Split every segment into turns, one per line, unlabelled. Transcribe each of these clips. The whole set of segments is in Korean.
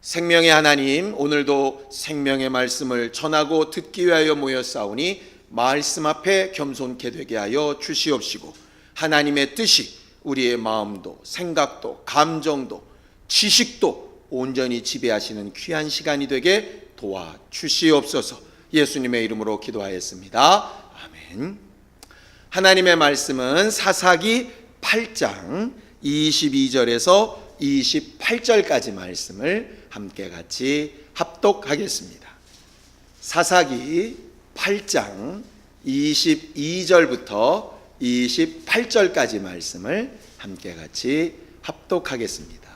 생명의 하나님, 오늘도 생명의 말씀을 전하고 듣기 위하여 모였사오니 말씀 앞에 겸손케 되게 하여 주시옵시고, 하나님의 뜻이 우리의 마음도 생각도 감정도 지식도 온전히 지배하시는 귀한 시간이 되게 도와주시옵소서. 예수님의 이름으로 기도하였습니다. 아멘. 하나님의 말씀은 사사기 8장 22절에서 28절까지 말씀을 함께 같이 합독하겠습니다. 사사기 8장 22절부터 28절까지 말씀을 함께 같이 합독하겠습니다.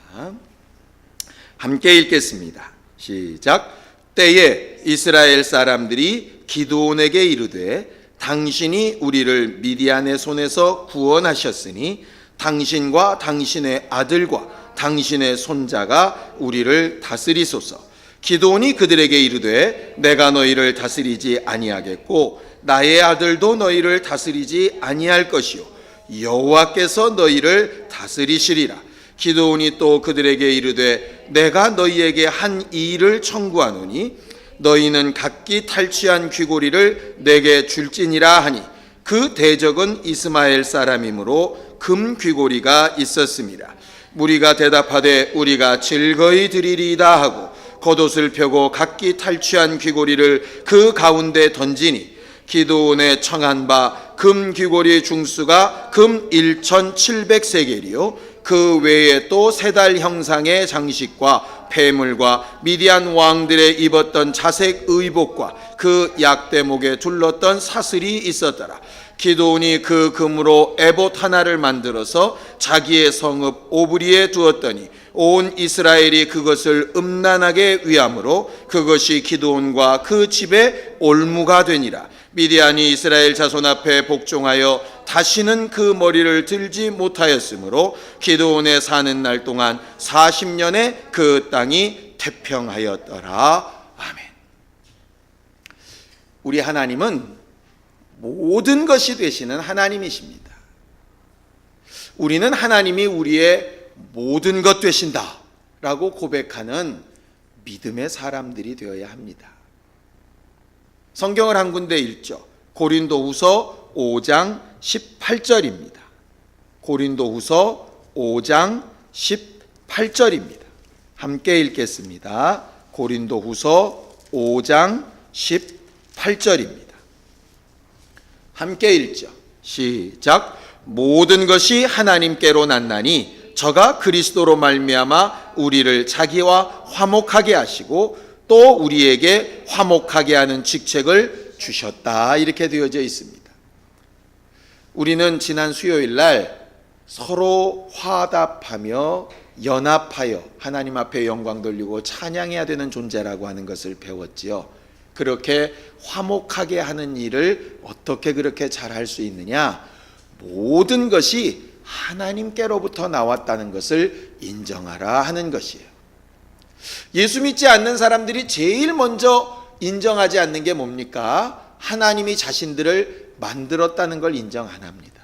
함께 읽겠습니다. 시작. 때에 이스라엘 사람들이 기드온에게 이르되 당신이 우리를 미디안의 손에서 구원하셨으니 당신과 당신의 아들과 당신의 손자가 우리를 다스리소서. 기드온이 그들에게 이르되 내가 너희를 다스리지 아니하겠고 나의 아들도 너희를 다스리지 아니할 것이요 여호와께서 너희를 다스리시리라. 기드온이 또 그들에게 이르되 내가 너희에게 한 일을 청구하노니 너희는 각기 탈취한 귀고리를 내게 줄지니라 하니 그 대적은 이스마엘 사람이므로 금 귀고리가 있었습니다. 무리가 대답하되 우리가 즐거이 드리리이다 하고 겉옷을 펴고 각기 탈취한 귀고리를 그 가운데 던지니 기드온의 청한 바 금 귀고리 중수가 금 1700세겔이요 그 외에 또 세 달 형상의 장식과 폐물과 미디안 왕들의 입었던 자색 의복과 그 약대목에 둘렀던 사슬이 있었더라. 기드온이 그 금으로 에봇 하나를 만들어서 자기의 성읍 오브리에 두었더니 온 이스라엘이 그것을 음란하게 위함으로 그것이 기드온과 그 집의 올무가 되니라. 미디안이 이스라엘 자손 앞에 복종하여 다시는 그 머리를 들지 못하였으므로 기드온에 사는 날 동안 40년에 그 땅이 태평하였더라. 아멘. 우리 하나님은 모든 것이 되시는 하나님이십니다. 우리는 하나님이 우리의 모든 것 되신다 라고 고백하는 믿음의 사람들이 되어야 합니다. 성경을 한 군데 읽죠. 고린도후서 5장 18절입니다. 고린도후서 5장 18절입니다. 함께 읽겠습니다. 고린도후서 5장 18절입니다. 함께 읽죠. 시작. 모든 것이 하나님께로 났나니 저가 그리스도로 말미암아 우리를 자기와 화목하게 하시고 또 우리에게 화목하게 하는 직책을 주셨다. 이렇게 되어져 있습니다. 우리는 지난 수요일 날 서로 화답하며 연합하여 하나님 앞에 영광 돌리고 찬양해야 되는 존재라고 하는 것을 배웠지요. 그렇게 화목하게 하는 일을 어떻게 그렇게 잘할 수 있느냐? 모든 것이 하나님께로부터 나왔다는 것을 인정하라 하는 것이에요. 예수 믿지 않는 사람들이 제일 먼저 인정하지 않는 게 뭡니까? 하나님이 자신들을 만들었다는 걸 인정 안 합니다.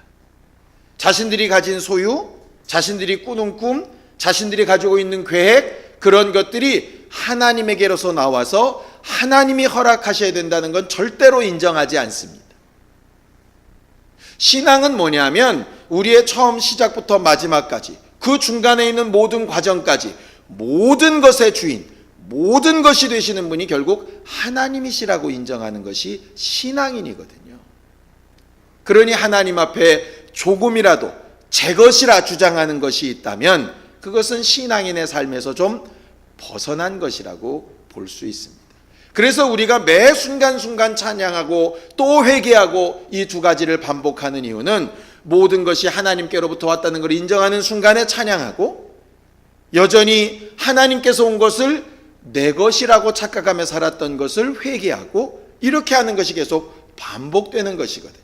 자신들이 가진 소유, 자신들이 꾸는 꿈, 자신들이 가지고 있는 계획, 그런 것들이 하나님에게로서 나와서 하나님이 허락하셔야 된다는 건 절대로 인정하지 않습니다. 신앙은 뭐냐면 우리의 처음 시작부터 마지막까지 그 중간에 있는 모든 과정까지 모든 것의 주인, 모든 것이 되시는 분이 결국 하나님이시라고 인정하는 것이 신앙인이거든요. 그러니 하나님 앞에 조금이라도 제 것이라 주장하는 것이 있다면 그것은 신앙인의 삶에서 좀 벗어난 것이라고 볼 수 있습니다. 그래서 우리가 매 순간순간 찬양하고 또 회개하고 이 두 가지를 반복하는 이유는 모든 것이 하나님께로부터 왔다는 걸 인정하는 순간에 찬양하고 여전히 하나님께서 온 것을 내 것이라고 착각하며 살았던 것을 회개하고 이렇게 하는 것이 계속 반복되는 것이거든요.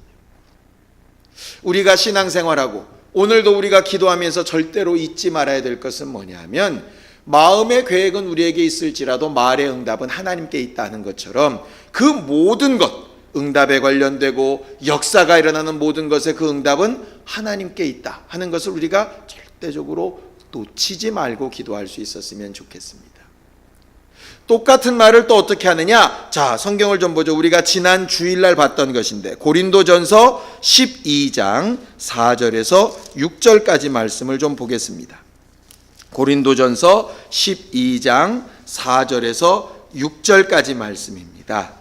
우리가 신앙생활하고 오늘도 우리가 기도하면서 절대로 잊지 말아야 될 것은 뭐냐면 마음의 계획은 우리에게 있을지라도 말의 응답은 하나님께 있다는 것처럼 그 모든 것, 응답에 관련되고 역사가 일어나는 모든 것의 그 응답은 하나님께 있다 하는 것을 우리가 절대적으로 놓치지 말고 기도할 수 있었으면 좋겠습니다. 똑같은 말을 또 어떻게 하느냐? 자, 성경을 좀 보죠. 우리가 지난 주일날 봤던 것인데 고린도전서 12장 4절에서 6절까지 말씀을 좀 보겠습니다. 고린도전서 12장 4절에서 6절까지 말씀입니다.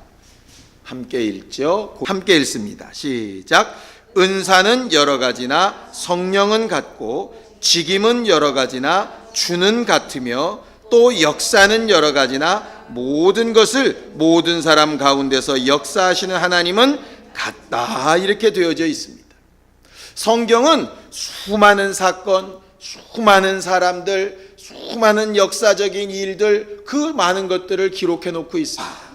함께 읽죠. 함께 읽습니다. 시작. 은사는 여러 가지나 성령은 같고 직임은 여러 가지나 주는 같으며 또 역사는 여러 가지나 모든 것을 모든 사람 가운데서 역사하시는 하나님은 같다. 이렇게 되어져 있습니다. 성경은 수많은 사건, 수많은 사람들, 수많은 역사적인 일들, 그 많은 것들을 기록해 놓고 있습니다.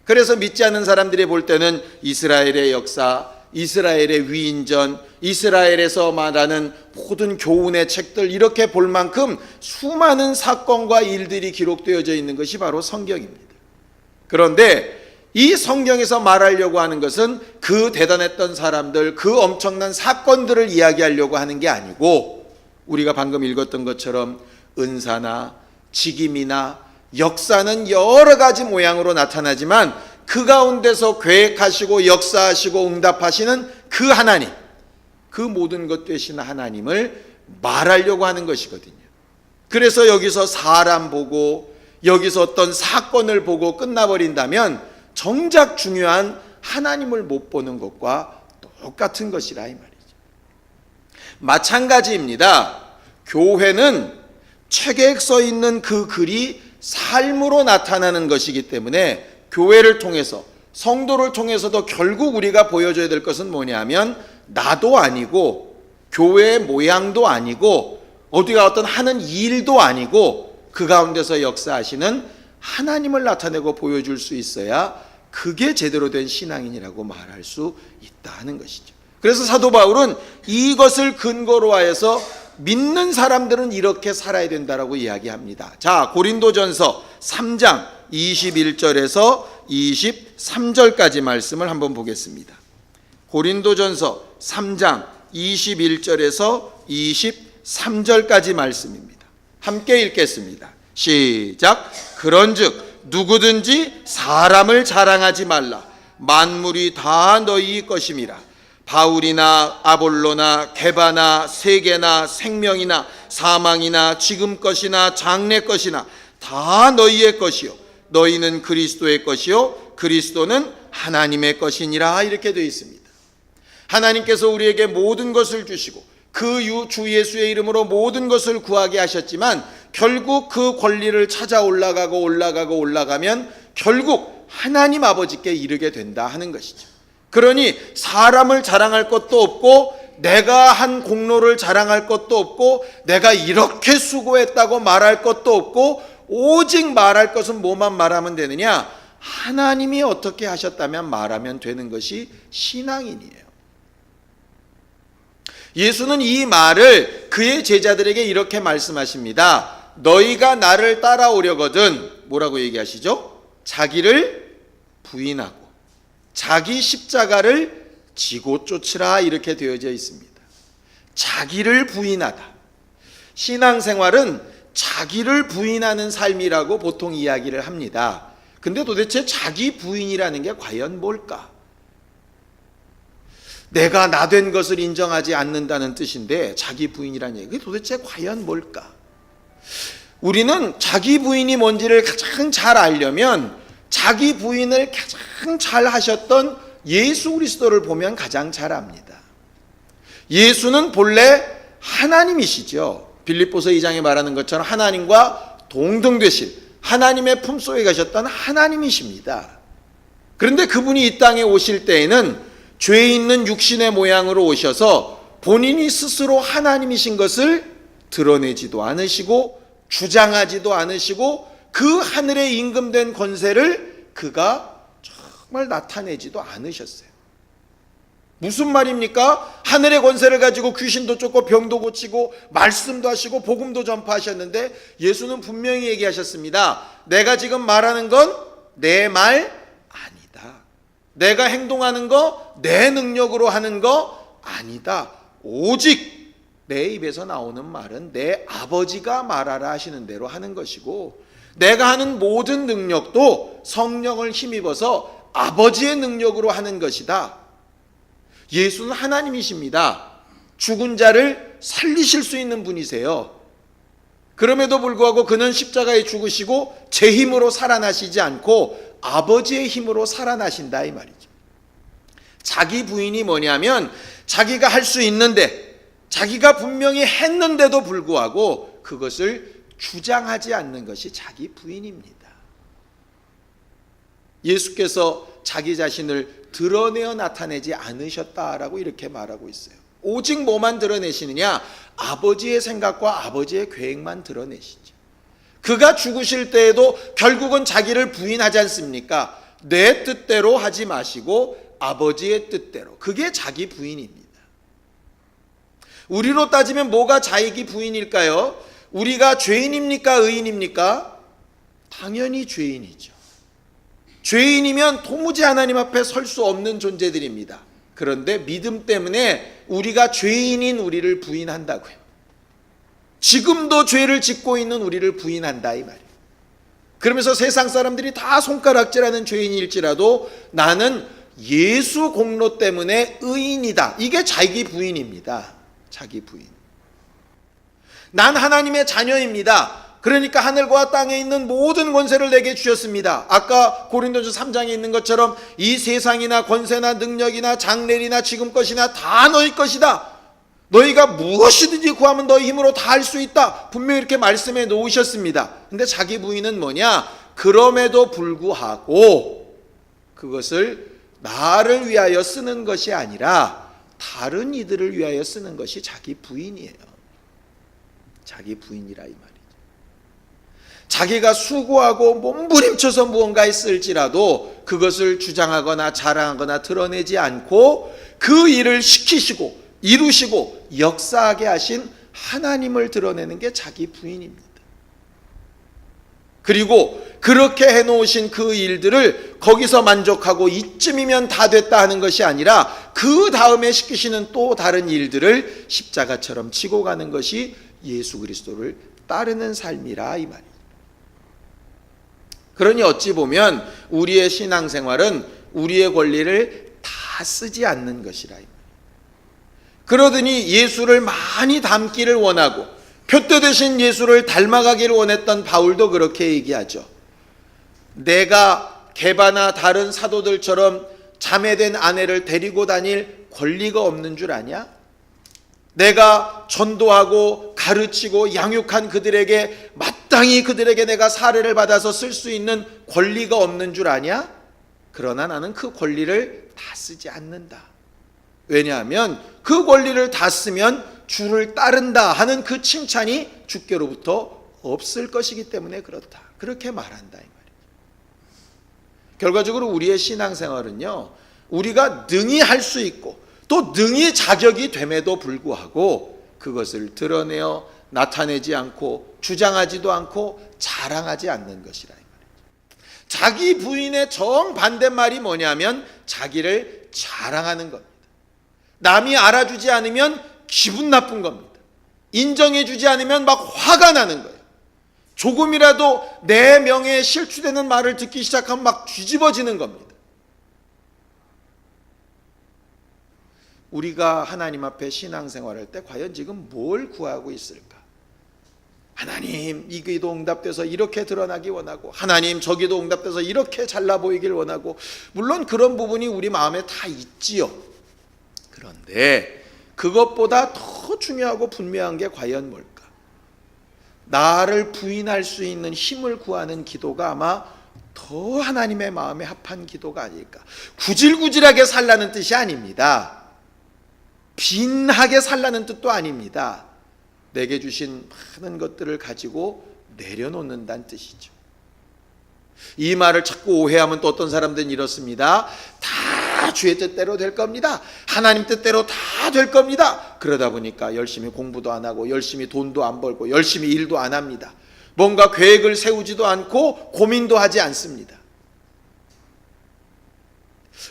그래서 믿지 않는 사람들이 볼 때는 이스라엘의 역사, 이스라엘의 위인전, 이스라엘에서 말하는 모든 교훈의 책들, 이렇게 볼 만큼 수많은 사건과 일들이 기록되어져 있는 것이 바로 성경입니다. 그런데 이 성경에서 말하려고 하는 것은 그 대단했던 사람들, 그 엄청난 사건들을 이야기하려고 하는 게 아니고, 우리가 방금 읽었던 것처럼 은사나 직임이나 역사는 여러 가지 모양으로 나타나지만 그 가운데서 계획하시고 역사하시고 응답하시는 그 하나님, 그 모든 것 되시는 하나님을 말하려고 하는 것이거든요. 그래서 여기서 사람 보고 여기서 어떤 사건을 보고 끝나버린다면 정작 중요한 하나님을 못 보는 것과 똑같은 것이라 이 말이죠. 마찬가지입니다. 교회는 책에 써 있는 그 글이 삶으로 나타나는 것이기 때문에 교회를 통해서, 성도를 통해서도 결국 우리가 보여줘야 될 것은 뭐냐면 나도 아니고 교회의 모양도 아니고 어디가 어떤 하는 일도 아니고 그 가운데서 역사하시는 하나님을 나타내고 보여줄 수 있어야 그게 제대로 된 신앙인이라고 말할 수 있다는 것이죠. 그래서 사도 바울은 이것을 근거로 하여서 믿는 사람들은 이렇게 살아야 된다라고 이야기합니다. 자, 고린도전서 3장 21절에서 23절까지 말씀을 한번 보겠습니다. 고린도전서 3장 21절에서 23절까지 말씀입니다. 함께 읽겠습니다. 시작. 그런즉 누구든지 사람을 자랑하지 말라. 만물이 다 너희 것임이라. 바울이나 아볼로나 게바나 세계나 생명이나 사망이나 지금 것이나 장래 것이나 다 너희의 것이요 너희는 그리스도의 것이요 그리스도는 하나님의 것이니라. 이렇게 되어 있습니다. 하나님께서 우리에게 모든 것을 주시고 그 주 예수의 이름으로 모든 것을 구하게 하셨지만 결국 그 권리를 찾아 올라가면 결국 하나님 아버지께 이르게 된다 하는 것이죠. 그러니 사람을 자랑할 것도 없고 내가 한 공로를 자랑할 것도 없고 내가 이렇게 수고했다고 말할 것도 없고 오직 말할 것은 뭐만 말하면 되느냐? 하나님이 어떻게 하셨다면 말하면 되는 것이 신앙인이에요. 예수는 이 말을 그의 제자들에게 이렇게 말씀하십니다. 너희가 나를 따라오려거든 뭐라고 얘기하시죠? 자기를 부인하고 자기 십자가를 지고 쫓으라. 이렇게 되어져 있습니다. 자기를 부인하다. 신앙생활은 자기를 부인하는 삶이라고 보통 이야기를 합니다. 근데 도대체 자기 부인이라는 게 과연 뭘까? 내가 나 된 것을 인정하지 않는다는 뜻인데 자기 부인이라는 얘기, 그게 도대체 과연 뭘까? 우리는 자기 부인이 뭔지를 가장 잘 알려면 자기 부인을 가장 잘 하셨던 예수 그리스도를 보면 가장 잘 압니다. 예수는 본래 하나님이시죠. 빌립보서 2장에 말하는 것처럼 하나님과 동등되신 하나님의 품속에 가셨던 하나님이십니다. 그런데 그분이 이 땅에 오실 때에는 죄 있는 육신의 모양으로 오셔서 본인이 스스로 하나님이신 것을 드러내지도 않으시고 주장하지도 않으시고 그 하늘에 임금된 권세를 그가 정말 나타내지도 않으셨어요. 무슨 말입니까? 하늘의 권세를 가지고 귀신도 쫓고 병도 고치고 말씀도 하시고 복음도 전파하셨는데 예수는 분명히 얘기하셨습니다. 내가 지금 말하는 건 내 말 아니다. 내가 행동하는 거 내 능력으로 하는 거 아니다. 오직 내 입에서 나오는 말은 내 아버지가 말하라 하시는 대로 하는 것이고, 내가 하는 모든 능력도 성령을 힘입어서 아버지의 능력으로 하는 것이다. 예수는 하나님이십니다. 죽은 자를 살리실 수 있는 분이세요. 그럼에도 불구하고 그는 십자가에 죽으시고 제 힘으로 살아나시지 않고 아버지의 힘으로 살아나신다 이 말이죠. 자기 부인이 뭐냐면 자기가 할 수 있는데, 자기가 분명히 했는데도 불구하고 그것을 주장하지 않는 것이 자기 부인입니다. 예수께서 자기 자신을 드러내어 나타내지 않으셨다라고 이렇게 말하고 있어요. 오직 뭐만 드러내시느냐? 아버지의 생각과 아버지의 계획만 드러내시죠. 그가 죽으실 때에도 결국은 자기를 부인하지 않습니까? 내 뜻대로 하지 마시고 아버지의 뜻대로. 그게 자기 부인입니다. 우리로 따지면 뭐가 자기 부인일까요? 우리가 죄인입니까? 의인입니까? 당연히 죄인이죠. 죄인이면 도무지 하나님 앞에 설 수 없는 존재들입니다. 그런데 믿음 때문에 우리가 죄인인 우리를 부인한다고요. 지금도 죄를 짓고 있는 우리를 부인한다 이 말이에요. 그러면서 세상 사람들이 다 손가락질하는 죄인일지라도 나는 예수 공로 때문에 의인이다. 이게 자기 부인입니다. 자기 부인. 난 하나님의 자녀입니다. 그러니까 하늘과 땅에 있는 모든 권세를 내게 주셨습니다. 아까 고린도전서 3장에 있는 것처럼 이 세상이나 권세나 능력이나 장래이나 지금 것이나 다 너희 것이다. 너희가 무엇이든지 구하면 너희 힘으로 다 할 수 있다. 분명히 이렇게 말씀해 놓으셨습니다. 근데 자기 부인은 뭐냐? 그럼에도 불구하고 그것을 나를 위하여 쓰는 것이 아니라 다른 이들을 위하여 쓰는 것이 자기 부인이에요. 자기 부인이라 이 말이죠. 자기가 수고하고 몸부림쳐서 무언가에 쓸지라도 그것을 주장하거나 자랑하거나 드러내지 않고 그 일을 시키시고 이루시고 역사하게 하신 하나님을 드러내는 게 자기 부인입니다. 그리고 그렇게 해놓으신 그 일들을 거기서 만족하고 이쯤이면 다 됐다 하는 것이 아니라 그 다음에 시키시는 또 다른 일들을 십자가처럼 지고 가는 것이 예수 그리스도를 따르는 삶이라 이 말이에요. 그러니 어찌 보면 우리의 신앙생활은 우리의 권리를 다 쓰지 않는 것이라 이 말이에요. 그러더니 예수를 많이 닮기를 원하고 표대 되신 예수를 닮아가기를 원했던 바울도 그렇게 얘기하죠. 내가 게바나 다른 사도들처럼 자매된 아내를 데리고 다닐 권리가 없는 줄 아냐? 내가 전도하고 가르치고 양육한 그들에게 마땅히 그들에게 내가 사례를 받아서 쓸 수 있는 권리가 없는 줄 아냐? 그러나 나는 그 권리를 다 쓰지 않는다. 왜냐하면 그 권리를 다 쓰면 주를 따른다 하는 그 칭찬이 주께로부터 없을 것이기 때문에 그렇다. 그렇게 말한다 이 말이에요. 결과적으로 우리의 신앙생활은요, 우리가 능히 할 수 있고 또 능히 자격이 됨에도 불구하고 그것을 드러내어 나타내지 않고 주장하지도 않고 자랑하지 않는 것이라 이 말이에요. 자기 부인의 정반대말이 뭐냐면 자기를 자랑하는 겁니다. 남이 알아주지 않으면 기분 나쁜 겁니다. 인정해주지 않으면 막 화가 나는 거예요. 조금이라도 내 명예에 실추되는 말을 듣기 시작하면 막 뒤집어지는 겁니다. 우리가 하나님 앞에 신앙생활할 때 과연 지금 뭘 구하고 있을까? 하나님, 이 기도 응답돼서 이렇게 드러나기 원하고, 하나님, 저 기도 응답돼서 이렇게 잘나 보이길 원하고, 물론 그런 부분이 우리 마음에 다 있지요. 그런데 그것보다 더 중요하고 분명한 게 과연 뭘까? 나를 부인할 수 있는 힘을 구하는 기도가 아마 더 하나님의 마음에 합한 기도가 아닐까. 구질구질하게 살라는 뜻이 아닙니다. 빈하게 살라는 뜻도 아닙니다. 내게 주신 많은 것들을 가지고 내려놓는다는 뜻이죠. 이 말을 자꾸 오해하면 또 어떤 사람들은 이렇습니다. 다 주의 뜻대로 될 겁니다. 하나님 뜻대로 다 될 겁니다. 그러다 보니까 열심히 공부도 안 하고 열심히 돈도 안 벌고 열심히 일도 안 합니다. 뭔가 계획을 세우지도 않고 고민도 하지 않습니다.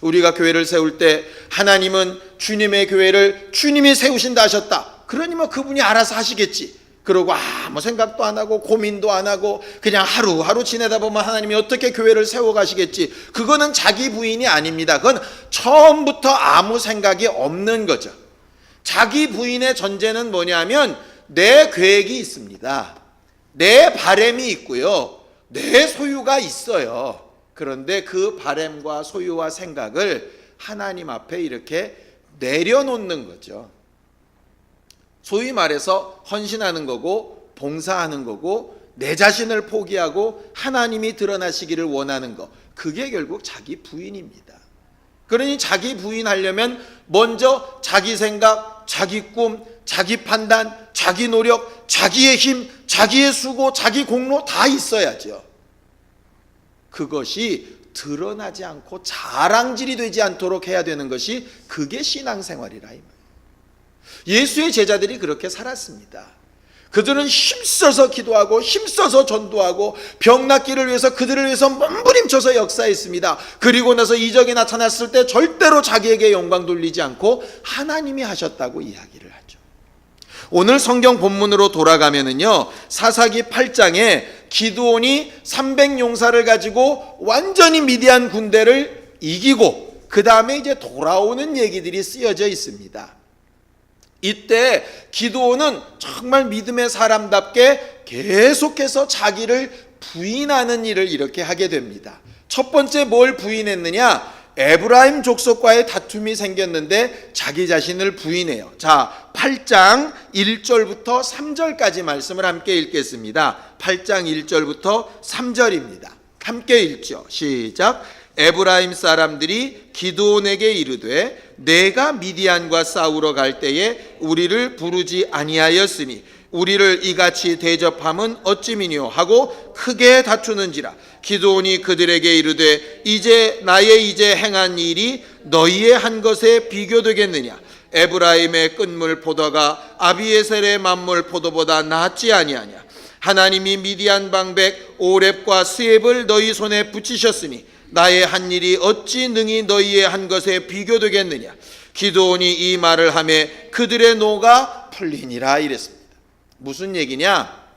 우리가 교회를 세울 때 하나님은 주님의 교회를 주님이 세우신다 하셨다. 그러니 뭐 그분이 알아서 하시겠지. 그러고 아무 생각도 안 하고 고민도 안 하고 그냥 하루하루 지내다 보면 하나님이 어떻게 교회를 세워가시겠지. 그거는 자기 부인이 아닙니다. 그건 처음부터 아무 생각이 없는 거죠. 자기 부인의 전제는 뭐냐면 내 계획이 있습니다. 내 바램이 있고요. 내 소유가 있어요. 그런데 그 바램과 소유와 생각을 하나님 앞에 이렇게 내려놓는 거죠. 소위 말해서 헌신하는 거고 봉사하는 거고 내 자신을 포기하고 하나님이 드러나시기를 원하는 거, 그게 결국 자기 부인입니다. 그러니 자기 부인 하려면 먼저 자기 생각, 자기 꿈, 자기 판단, 자기 노력, 자기의 힘, 자기의 수고, 자기 공로 다 있어야죠. 그것이 드러나지 않고 자랑질이 되지 않도록 해야 되는 것이, 그게 신앙생활이라 이 말이에요. 예수의 제자들이 그렇게 살았습니다. 그들은 힘써서 기도하고 힘써서 전도하고 병낫기를 위해서 그들을 위해서 몸부림쳐서 역사했습니다. 그리고 나서 이적이 나타났을 때 절대로 자기에게 영광 돌리지 않고 하나님이 하셨다고 이야기를 하죠. 오늘 성경 본문으로 돌아가면은요, 사사기 8장에 기드온이 300용사를 가지고 완전히 미디안 군대를 이기고 그 다음에 이제 돌아오는 얘기들이 쓰여져 있습니다. 이때 기드온은 정말 믿음의 사람답게 계속해서 자기를 부인하는 일을 이렇게 하게 됩니다. 첫 번째 뭘 부인했느냐? 에브라임 족속과의 다툼이 생겼는데 자기 자신을 부인해요. 자, 8장 1절부터 3절까지 말씀을 함께 읽겠습니다. 8장 1절부터 3절입니다. 함께 읽죠. 시작. 에브라임 사람들이 기드온에게 이르되 내가 미디안과 싸우러 갈 때에 우리를 부르지 아니하였으니 우리를 이같이 대접함은 어찌미뇨 하고 크게 다투는지라. 기드온이 그들에게 이르되 이제 나의 행한 일이 너희의 한 것에 비교되겠느냐? 에브라임의 끝물 포도가 아비에셀의 만물 포도보다 낫지 아니하냐? 하나님이 미디안 방백 오렙과 스엡을 너희 손에 붙이셨으니 나의 한 일이 어찌 능히 너희의 한 것에 비교되겠느냐? 기드온이 이 말을 하매 그들의 노가 풀리니라 이랬습니다. 무슨 얘기냐?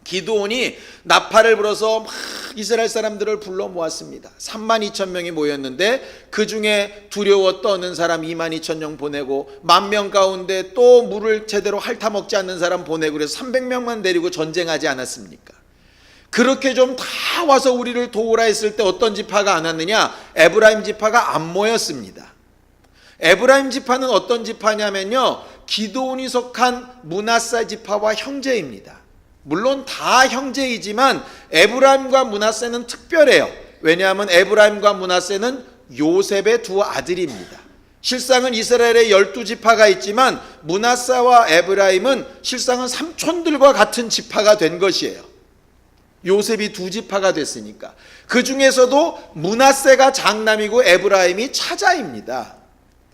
기드온이 나팔을 불어서 막 이스라엘 사람들을 불러 모았습니다. 32,000명이 모였는데 그 중에 두려워 떠는 사람 22,000명 보내고 10,000명 가운데 또 물을 제대로 핥아먹지 않는 사람 보내고 그래서 300명만 데리고 전쟁하지 않았습니까? 그렇게 좀 다 와서 우리를 도우라 했을 때 어떤 지파가 안 왔느냐? 에브라임 지파가 안 모였습니다. 에브라임 지파는 어떤 지파냐면요, 기드온이 속한 므낫세 지파와 형제입니다. 물론 다 형제이지만 에브라임과 므낫세는 특별해요. 왜냐하면 에브라임과 므낫세는 요셉의 두 아들입니다. 실상은 이스라엘에 12지파가 있지만 므낫세와 에브라임은 실상은 삼촌들과 같은 지파가 된 것이에요. 요셉이 두 지파가 됐으니까. 그 중에서도 므낫세가 장남이고 에브라임이 차자입니다.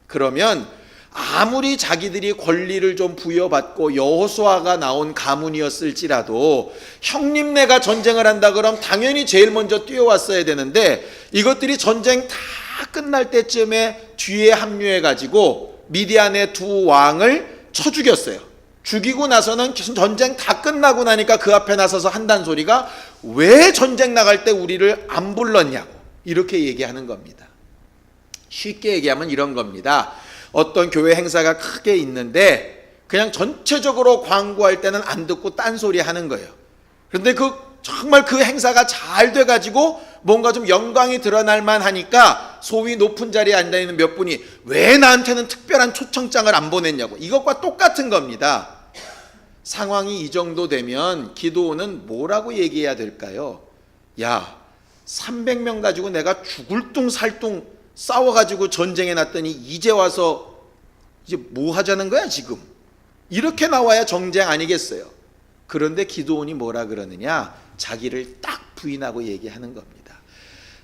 그러면 아무리 자기들이 권리를 좀 부여받고 여호수아가 나온 가문이었을지라도 형님네가 전쟁을 한다 그러면 당연히 제일 먼저 뛰어왔어야 되는데 이것들이 전쟁 다 끝날 때쯤에 뒤에 합류해 가지고 미디안의 두 왕을 쳐 죽였어요. 죽이고 나서는 전쟁 다 끝나고 나니까 그 앞에 나서서 한단 소리가 왜 전쟁 나갈 때 우리를 안 불렀냐고 이렇게 얘기하는 겁니다. 쉽게 얘기하면 이런 겁니다. 어떤 교회 행사가 크게 있는데 그냥 전체적으로 광고할 때는 안 듣고 딴소리 하는 거예요. 그런데 정말 그 행사가 잘 돼가지고 뭔가 좀 영광이 드러날 만하니까 소위 높은 자리에 앉아있는 몇 분이 왜 나한테는 특별한 초청장을 안 보냈냐고. 이것과 똑같은 겁니다. 상황이 이 정도 되면 기드온은 뭐라고 얘기해야 될까요? 야, 300명 가지고 내가 죽을 둥 살 둥 싸워가지고 전쟁에 났더니 이제 와서 이제 뭐 하자는 거야 지금? 이렇게 나와야 정쟁 아니겠어요? 그런데 기드온이 뭐라 그러느냐? 자기를 딱 부인하고 얘기하는 겁니다.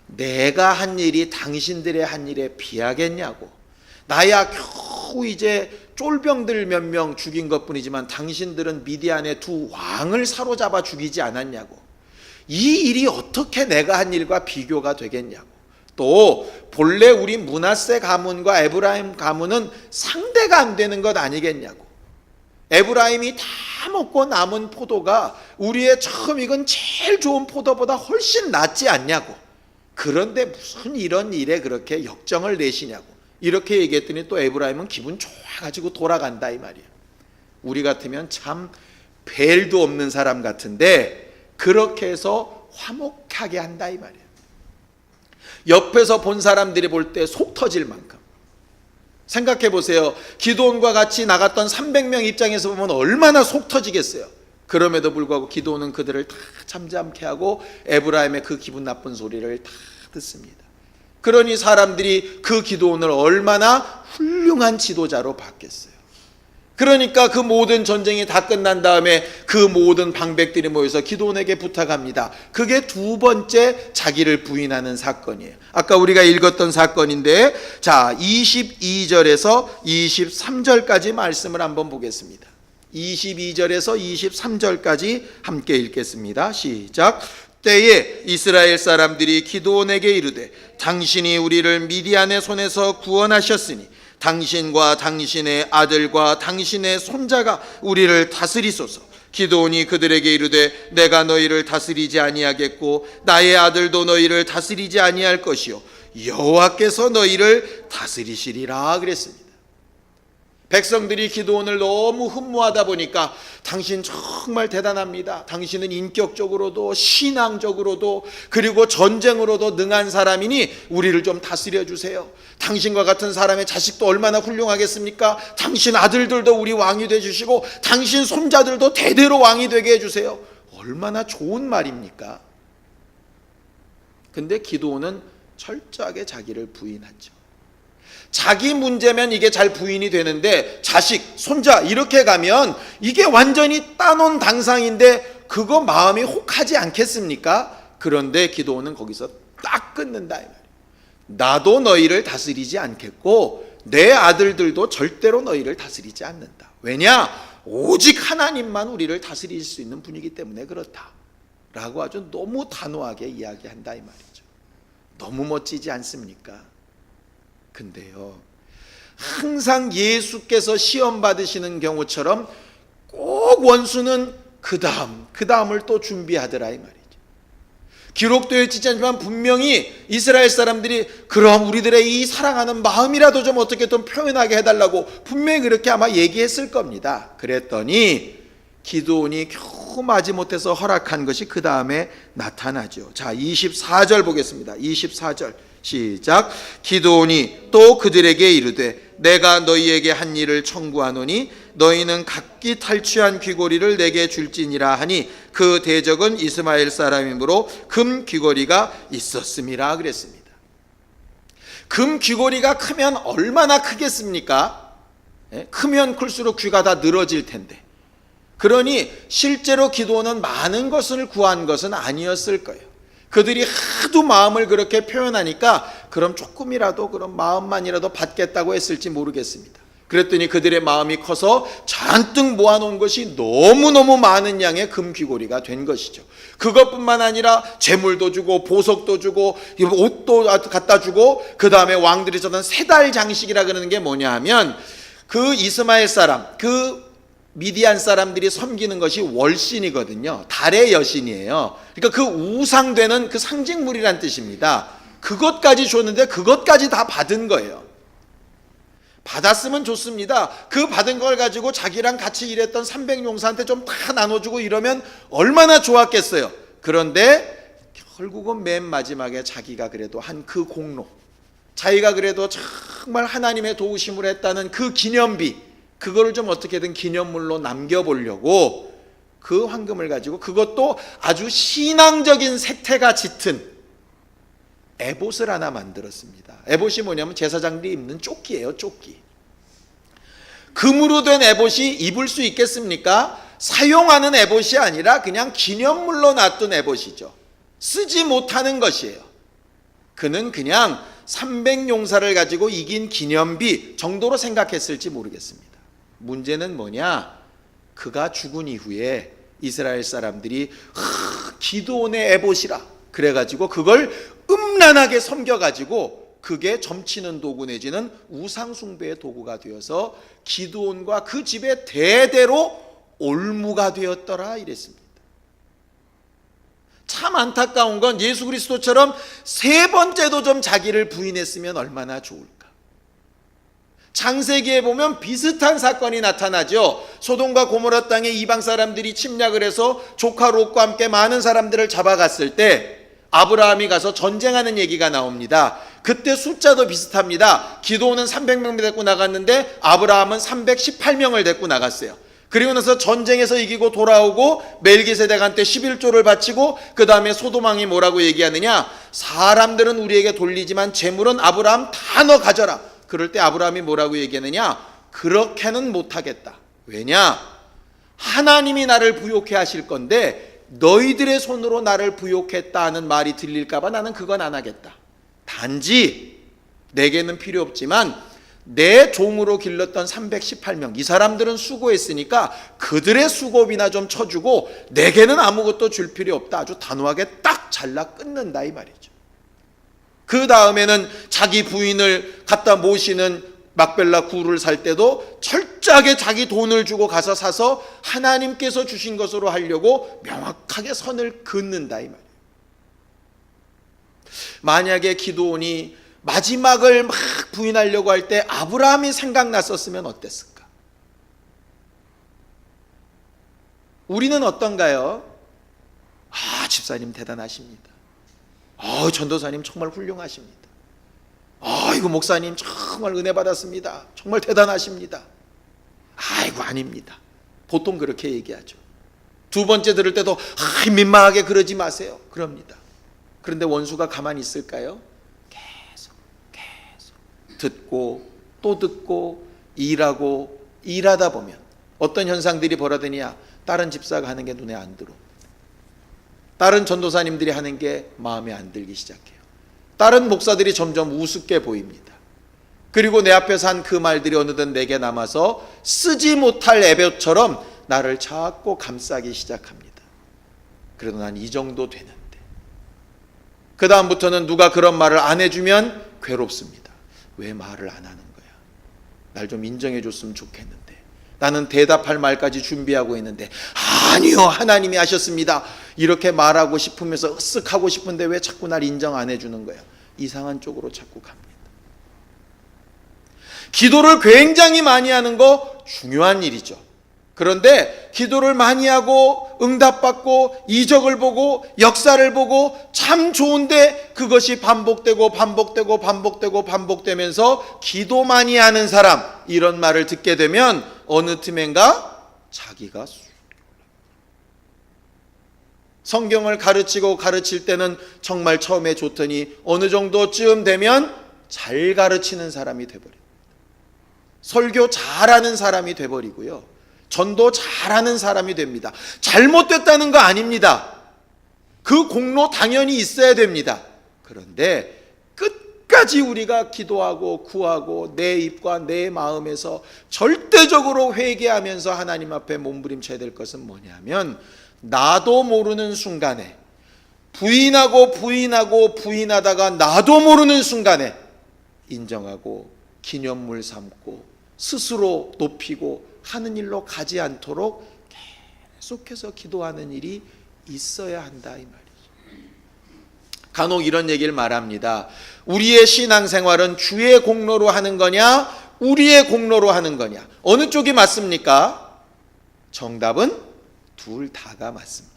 내가 한 일이 당신들의 한 일에 비하겠냐고. 나야 겨우 이제 쫄병들 몇 명 죽인 것뿐이지만 당신들은 미디안의 두 왕을 사로잡아 죽이지 않았냐고. 이 일이 어떻게 내가 한 일과 비교가 되겠냐고. 또 본래 우리 므낫세 가문과 에브라임 가문은 상대가 안 되는 것 아니겠냐고. 에브라임이 다 먹고 남은 포도가 우리의 처음 익은 제일 좋은 포도보다 훨씬 낫지 않냐고. 그런데 무슨 이런 일에 그렇게 역정을 내시냐고. 이렇게 얘기했더니 또 에브라임은 기분 좋아가지고 돌아간다 이 말이에요. 우리 같으면 참 벨도 없는 사람 같은데 그렇게 해서 화목하게 한다 이 말이에요. 옆에서 본 사람들이 볼 때 속 터질 만큼. 생각해 보세요. 기드온과 같이 나갔던 300명 입장에서 보면 얼마나 속 터지겠어요. 그럼에도 불구하고 기드온은 그들을 다 잠잠케 하고 에브라임의 그 기분 나쁜 소리를 다 듣습니다. 그러니 사람들이 그 기드온을 얼마나 훌륭한 지도자로 봤겠어요. 그러니까 그 모든 전쟁이 다 끝난 다음에 그 모든 방백들이 모여서 기드온에게 부탁합니다. 그게 두 번째 자기를 부인하는 사건이에요. 아까 우리가 읽었던 사건인데, 자 22절에서 23절까지 말씀을 한번 보겠습니다. 22절에서 23절까지 함께 읽겠습니다. 시작. 때에 이스라엘 사람들이 기드온에게 이르되 당신이 우리를 미디안의 손에서 구원하셨으니 당신과 당신의 아들과 당신의 손자가 우리를 다스리소서. 기드온이 그들에게 이르되 내가 너희를 다스리지 아니하겠고 나의 아들도 너희를 다스리지 아니할 것이요 여호와께서 너희를 다스리시리라 그랬습니다. 백성들이 기드온을 너무 흠모하다 보니까 당신 정말 대단합니다. 당신은 인격적으로도 신앙적으로도 그리고 전쟁으로도 능한 사람이니 우리를 좀 다스려 주세요. 당신과 같은 사람의 자식도 얼마나 훌륭하겠습니까? 당신 아들들도 우리 왕이 되주시고 당신 손자들도 대대로 왕이 되게 해주세요. 얼마나 좋은 말입니까? 근데 기드온은 철저하게 자기를 부인하죠. 자기 문제면 이게 잘 부인이 되는데 자식, 손자 이렇게 가면 이게 완전히 따놓은 당상인데 그거 마음이 혹하지 않겠습니까? 그런데 기드온은 거기서 딱 끊는다 이 말이에요. 나도 너희를 다스리지 않겠고 내 아들들도 절대로 너희를 다스리지 않는다. 왜냐? 오직 하나님만 우리를 다스릴 수 있는 분이기 때문에 그렇다 라고 아주 너무 단호하게 이야기한다 이 말이죠. 너무 멋지지 않습니까? 근데요, 항상 예수께서 시험 받으시는 경우처럼 꼭 원수는 그 다음을 또 준비하더라 이 말이죠. 기록되어 있지 않지만 분명히 이스라엘 사람들이 그럼 우리들의 이 사랑하는 마음이라도 좀 어떻게든 표현하게 해달라고 분명히 그렇게 아마 얘기했을 겁니다. 그랬더니 기드온이 겨우 마지못해서 허락한 것이 그 다음에 나타나죠. 자 24절 보겠습니다. 24절 시작. 기드온이 또 그들에게 이르되 내가 너희에게 한 일을 청구하노니 너희는 각기 탈취한 귀고리를 내게 줄지니라 하니 그 대적은 이스마엘 사람이므로 금 귀고리가 있었음이라 그랬습니다. 금 귀고리가 크면 얼마나 크겠습니까? 크면 클수록 귀가 다 늘어질 텐데. 그러니 실제로 기드온은 많은 것을 구한 것은 아니었을 거예요. 그들이 하도 마음을 그렇게 표현하니까 그럼 조금이라도 그런 마음만이라도 받겠다고 했을지 모르겠습니다. 그랬더니 그들의 마음이 커서 잔뜩 모아놓은 것이 너무너무 많은 양의 금귀고리가 된 것이죠. 그것뿐만 아니라 재물도 주고 보석도 주고 옷도 갖다 주고 그 다음에 왕들이 쓰던 세달 장식이라 그러는 게 뭐냐 하면 그 이스마엘 사람 그 미디안 사람들이 섬기는 것이 월신이거든요. 달의 여신이에요. 그러니까 그 우상되는 그 상징물이란 뜻입니다. 그것까지 줬는데 그것까지 다 받은 거예요. 받았으면 좋습니다. 그 받은 걸 가지고 자기랑 같이 일했던 300용사한테 좀 다 나눠주고 이러면 얼마나 좋았겠어요. 그런데 결국은 맨 마지막에 자기가 그래도 한 그 공로, 자기가 그래도 정말 하나님의 도우심을 했다는 그 기념비, 그거를 좀 어떻게든 기념물로 남겨보려고 그 황금을 가지고 그것도 아주 신앙적인 색태가 짙은 에봇을 하나 만들었습니다. 에봇이 뭐냐면 제사장들이 입는 조끼예요. 조끼. 금으로 된 에봇이 입을 수 있겠습니까? 사용하는 에봇이 아니라 그냥 기념물로 놔둔 에봇이죠. 쓰지 못하는 것이에요. 그는 그냥 300용사를 가지고 이긴 기념비 정도로 생각했을지 모르겠습니다. 문제는 뭐냐? 그가 죽은 이후에 이스라엘 사람들이 기드온의 에봇이라 그래가지고 그걸 음란하게 섬겨가지고 그게 점치는 도구 내지는 우상숭배의 도구가 되어서 기드온과 그 집의 대대로 올무가 되었더라 이랬습니다. 참 안타까운 건 예수 그리스도처럼 세 번째도 좀 자기를 부인했으면 얼마나 좋을까. 창세기에 보면 비슷한 사건이 나타나죠. 소돔과 고모라 땅에 이방 사람들이 침략을 해서 조카 롯과 함께 많은 사람들을 잡아갔을 때 아브라함이 가서 전쟁하는 얘기가 나옵니다. 그때 숫자도 비슷합니다. 기드온은 300명 데리고 나갔는데 아브라함은 318명을 데리고 나갔어요. 그리고 나서 전쟁에서 이기고 돌아오고 멜기세덱한테 11조를 바치고 그 다음에 소돔 왕이 뭐라고 얘기하느냐, 사람들은 우리에게 돌리지만 재물은 아브라함 다 너 가져라. 그럴 때 아브라함이 뭐라고 얘기하느냐, 그렇게는 못하겠다. 왜냐, 하나님이 나를 부욕해 하실 건데 너희들의 손으로 나를 부욕했다는 말이 들릴까 봐 나는 그건 안 하겠다. 단지 내게는 필요 없지만 내 종으로 길렀던 318명, 이 사람들은 수고했으니까 그들의 수고비나 좀 쳐주고 내게는 아무것도 줄 필요 없다. 아주 단호하게 딱 잘라 끊는다 이 말이죠. 그 다음에는 자기 부인을 갖다 모시는 막벨라 구를 살 때도 철저하게 자기 돈을 주고 가서 사서 하나님께서 주신 것으로 하려고 명확하게 선을 긋는다 이 말이에요. 만약에 기드온이 마지막을 막 부인하려고 할 때 아브라함이 생각났었으면 어땠을까? 우리는 어떤가요? 집사님 대단하십니다. 전도사님 정말 훌륭하십니다. 이거 목사님 정말 은혜 받았습니다. 정말 대단하십니다. 아이고 아닙니다. 보통 그렇게 얘기하죠. 두 번째 들을 때도 민망하게 그러지 마세요. 그럽니다. 그런데 원수가 가만히 있을까요? 계속 듣고 또 듣고 일하다 보면 어떤 현상들이 벌어지냐, 다른 집사가 하는 게 눈에 안 들어옵니다. 다른 전도사님들이 하는 게 마음에 안 들기 시작해요. 다른 목사들이 점점 우습게 보입니다. 그리고 내 앞에서 한 그 말들이 어느덧 내게 남아서 쓰지 못할 애볕처럼 나를 자꾸 감싸기 시작합니다. 그래도 난 이 정도 되는데, 그 다음부터는 누가 그런 말을 안 해주면 괴롭습니다. 왜 말을 안 하는 거야? 날 좀 인정해 줬으면 좋겠는데, 나는 대답할 말까지 준비하고 있는데, 아니요 하나님이 하셨습니다 이렇게 말하고 싶으면서 으쓱하고 싶은데 왜 자꾸 날 인정 안 해주는 거야? 이상한 쪽으로 자꾸 갑니다. 기도를 굉장히 많이 하는 거 중요한 일이죠. 그런데 기도를 많이 하고 응답받고 이적을 보고 역사를 보고 참 좋은데 그것이 반복되면서 기도 많이 하는 사람, 이런 말을 듣게 되면 어느 틈엔가 자기가 성경을 가르칠 때는 정말 처음에 좋더니 어느 정도쯤 되면 잘 가르치는 사람이 돼버립니다. 설교 잘하는 사람이 돼버리고요, 전도 잘하는 사람이 됩니다. 잘못됐다는 거 아닙니다. 그 공로 당연히 있어야 됩니다. 그런데 끝까지 우리가 기도하고 구하고 내 입과 내 마음에서 절대적으로 회개하면서 하나님 앞에 몸부림쳐야 될 것은 뭐냐면, 나도 모르는 순간에 부인하다가 나도 모르는 순간에 인정하고 기념물 삼고 스스로 높이고 하는 일로 가지 않도록 계속해서 기도하는 일이 있어야 한다 이 말이죠. 간혹 이런 얘기를 말합니다. 우리의 신앙생활은 주의 공로로 하는 거냐, 우리의 공로로 하는 거냐, 어느 쪽이 맞습니까? 정답은 둘 다가 맞습니다.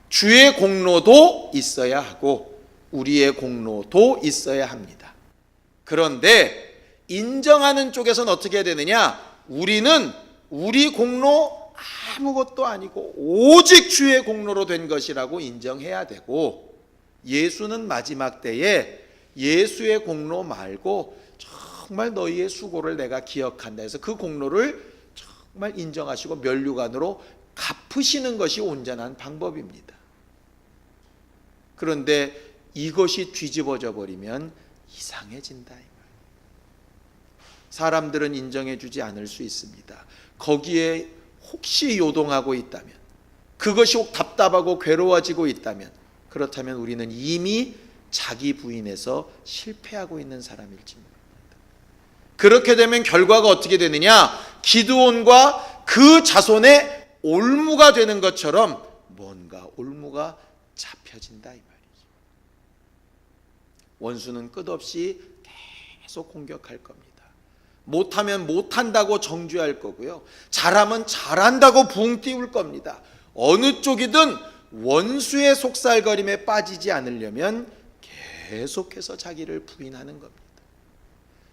주의 공로도 있어야 하고 우리의 공로도 있어야 합니다. 그런데 인정하는 쪽에서는 어떻게 해야 되느냐, 우리는 우리 공로 아무것도 아니고 오직 주의 공로로 된 것이라고 인정해야 되고, 예수는 마지막 때에 예수의 공로 말고 정말 너희의 수고를 내가 기억한다 해서 그 공로를 정말 인정하시고 면류관으로 갚으시는 것이 온전한 방법입니다. 그런데 이것이 뒤집어져 버리면 이상해진다 이 말이에요. 사람들은 인정해 주지 않을 수 있습니다. 거기에 혹시 요동하고 있다면, 그것이 혹 답답하고 괴로워지고 있다면, 그렇다면 우리는 이미 자기 부인에서 실패하고 있는 사람일지 모릅니다. 그렇게 되면 결과가 어떻게 되느냐? 기드온과 그 자손의 올무가 되는 것처럼 뭔가 올무가 잡혀진다 이 말이죠. 원수는 끝없이 계속 공격할 겁니다. 못하면 못한다고 정죄할 거고요, 잘하면 잘한다고 붕 띄울 겁니다. 어느 쪽이든 원수의 속살거림에 빠지지 않으려면 계속해서 자기를 부인하는 겁니다.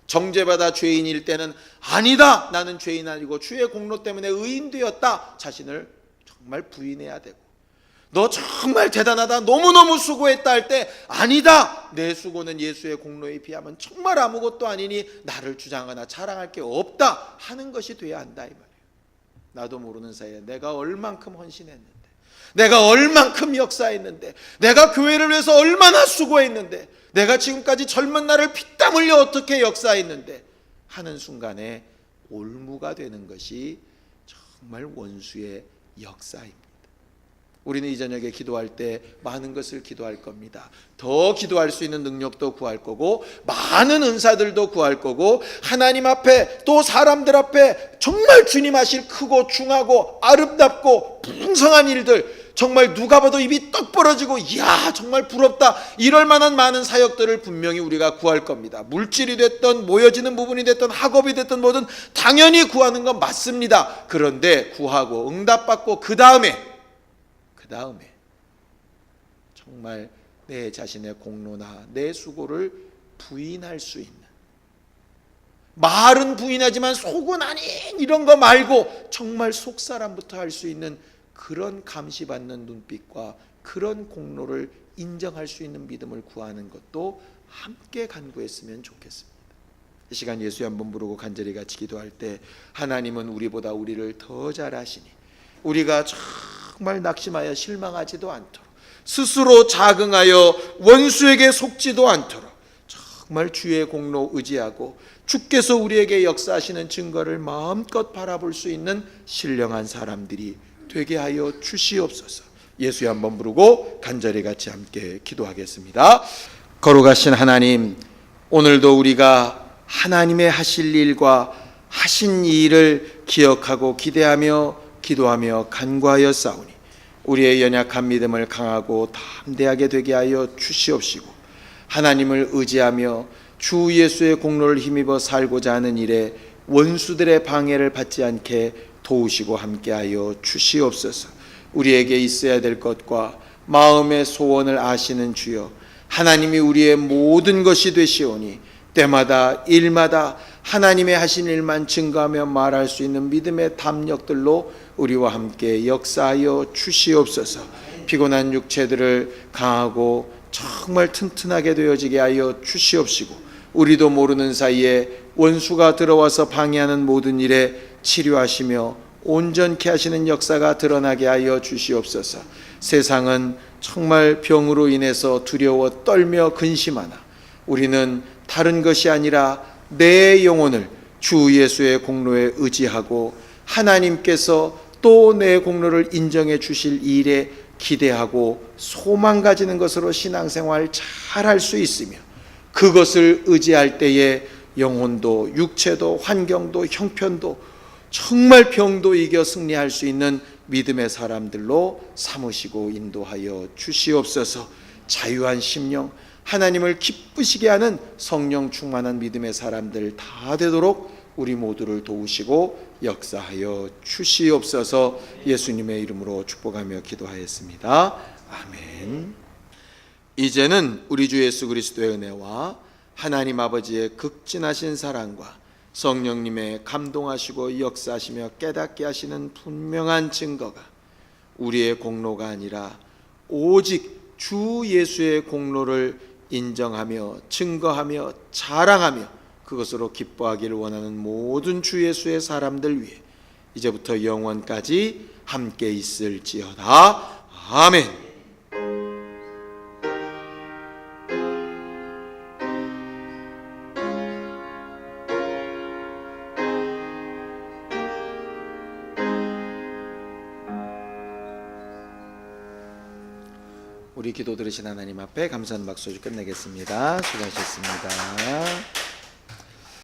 정죄받아 죄인일 때는 아니다, 나는 죄인 아니고 주의 공로 때문에 의인 되었다, 자신을 정말 부인해야 되고, 너 정말 대단하다, 너무너무 수고했다 할 때 아니다, 내 수고는 예수의 공로에 비하면 정말 아무것도 아니니 나를 주장하거나 자랑할 게 없다 하는 것이 돼야 한다 이 말이에요. 나도 모르는 사이에 내가 얼만큼 헌신했는데, 내가 얼만큼 역사했는데, 내가 교회를 위해서 얼마나 수고했는데, 내가 지금까지 젊은 날을 피땀 흘려 어떻게 역사했는데 하는 순간에 올무가 되는 것이 정말 원수의 역사입니다. 우리는 이 저녁에 기도할 때 많은 것을 기도할 겁니다. 더 기도할 수 있는 능력도 구할 거고, 많은 은사들도 구할 거고, 하나님 앞에 또 사람들 앞에 정말 주님 하실 크고 중하고 아름답고 풍성한 일들, 정말 누가 봐도 입이 떡 벌어지고 이야 정말 부럽다 이럴 만한 많은 사역들을 분명히 우리가 구할 겁니다. 물질이 됐든 모여지는 부분이 됐든 학업이 됐든 뭐든 당연히 구하는 건 맞습니다. 그런데 구하고 응답받고 그 다음에 정말 내 자신의 공로나 내 수고를 부인할 수 있는, 말은 부인하지만 속은 아닌 이런 거 말고 정말 속사람부터 할 수 있는 그런 감시받는 눈빛과 그런 공로를 인정할 수 있는 믿음을 구하는 것도 함께 간구했으면 좋겠습니다. 이 시간 예수의 한번 부르고 간절히 같이 기도할 때, 하나님은 우리보다 우리를 더 잘 아시니 우리가 정말 낙심하여 실망하지도 않도록, 스스로 자긍하여 원수에게 속지도 않도록 정말 주의 공로 의지하고 주께서 우리에게 역사하시는 증거를 마음껏 바라볼 수 있는 신령한 사람들이 되게 하여 주시옵소서. 예수의 한번 부르고 간절히 같이 함께 기도하겠습니다. 거룩하신 하나님, 오늘도 우리가 하나님의 하실 일과 하신 일을 기억하고 기대하며 기도하며 간구하여 싸우니 우리의 연약한 믿음을 강하고 담대하게 되게 하여 주시옵시고, 하나님을 의지하며 주 예수의 공로를 힘입어 살고자 하는 일에 원수들의 방해를 받지 않게 도우시고 함께하여 주시옵소서. 우리에게 있어야 될 것과 마음의 소원을 아시는 주여, 하나님이 우리의 모든 것이 되시오니 때마다 일마다 하나님의 하신 일만 증거하며 말할 수 있는 믿음의 담력들로 우리와 함께 역사하여 주시옵소서. 피곤한 육체들을 강하고 정말 튼튼하게 되어지게 하여 주시옵시고, 우리도 모르는 사이에 원수가 들어와서 방해하는 모든 일에 치료하시며 온전케 하시는 역사가 드러나게 하여 주시옵소서. 세상은 정말 병으로 인해서 두려워 떨며 근심하나 우리는 다른 것이 아니라 내 영혼을 주 예수의 공로에 의지하고 하나님께서 또 내 공로를 인정해 주실 일에 기대하고 소망 가지는 것으로 신앙생활 잘 할 수 있으며, 그것을 의지할 때에 영혼도 육체도 환경도 형편도 정말 병도 이겨 승리할 수 있는 믿음의 사람들로 삼으시고 인도하여 주시옵소서. 자유한 심령, 하나님을 기쁘시게 하는 성령 충만한 믿음의 사람들 다 되도록 우리 모두를 도우시고 역사하여 주시옵소서. 예수님의 이름으로 축복하며 기도하였습니다. 아멘. 이제는 우리 주 예수 그리스도의 은혜와 하나님 아버지의 극진하신 사랑과 성령님의 감동하시고 역사하시며 깨닫게 하시는 분명한 증거가 우리의 공로가 아니라 오직 주 예수의 공로를 인정하며 증거하며 자랑하며 그것으로 기뻐하기를 원하는 모든 주 예수의 사람들 위해 이제부터 영원까지 함께 있을지어다. 아멘. 우리 기도 들으신 하나님 앞에 감사하는 박수 끝내겠습니다. 수고하셨습니다.